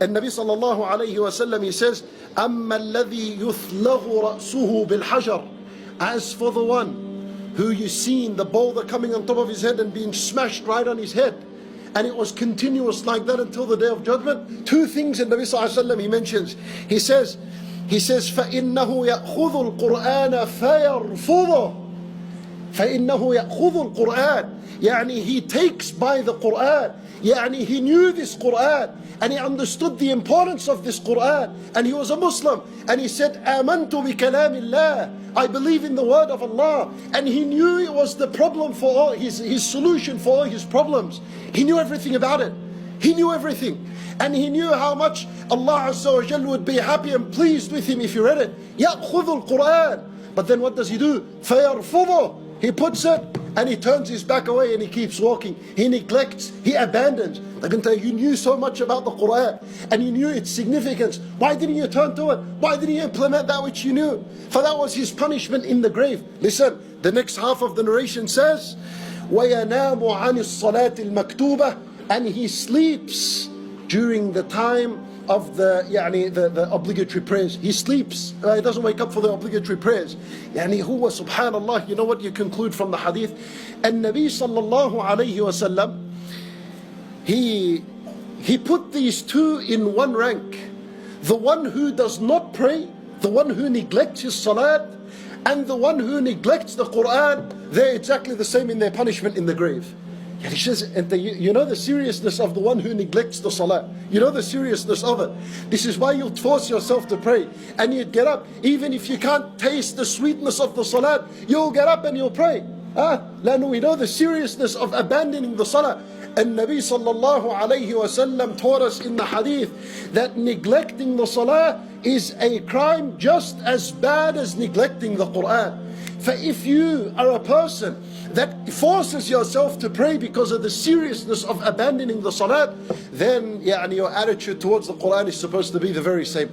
And Nabi sallallahu alayhi wa sallam, he says, أَمَّا الَّذِي يُثْلَغُ رَأْسُهُ بِالْحَجَرِ. As for the one who you seen the boulder coming on top of his head and being smashed right on his head, and it was continuous like that until the day of judgment. Two things in Nabi sallallahu alayhi wa sallam he mentions. He says, فَإِنَّهُ يَأْخُذُ الْقُرْآنَ فَيَرْفُضُهُ. فَإِنَّهُ يَأْخُذُ الْقُرْآنَ. يعني he takes by the Qur'an. يعني he knew this Qur'an and he understood the importance of this Qur'an, and he was a Muslim, and he said, آمنت بكلام الله. I believe in the word of Allah. And he knew it was the problem for all his solution for all his problems. He knew everything about it. He knew everything. And he knew how much Allah Azza wa Jalla would be happy and pleased with him if he read it. يَأْخُذُ الْقُرْآنِ. But then what does he do? فَيَرْفُضُهُ. He puts it and he turns his back away and he keeps walking. He neglects, he abandons. I can tell you, you knew so much about the Qur'an and you knew its significance. Why didn't you turn to it? Why didn't you implement that which you knew? For that was his punishment in the grave. Listen, the next half of the narration says, وَيَنَامُ عَنِ الصَّلَاةِ الْمَكْتُوبَةِ. And he sleeps during the time of the obligatory prayers. He sleeps. He doesn't wake up for the obligatory prayers. Huwa subhanallah. You know what you conclude from the hadith? And Nabi sallallahu alayhi wa sallam, he put these two in one rank. The one who does not pray, the one who neglects his salat, and the one who neglects the Qur'an, they're exactly the same in their punishment in the grave. He says, you know the seriousness of the one who neglects the salah. You know the seriousness of it. This is why you'll force yourself to pray. And you'd get up. Even if you can't taste the sweetness of the salah, you'll get up and you'll pray. We know the seriousness of abandoning the salah. And Nabi sallallahu alayhi wa sallam taught us in the hadith that neglecting the salah is a crime just as bad as neglecting the Qur'an. For if you are a person that forces yourself to pray because of the seriousness of abandoning the salat, then your attitude towards the Qur'an is supposed to be the very same.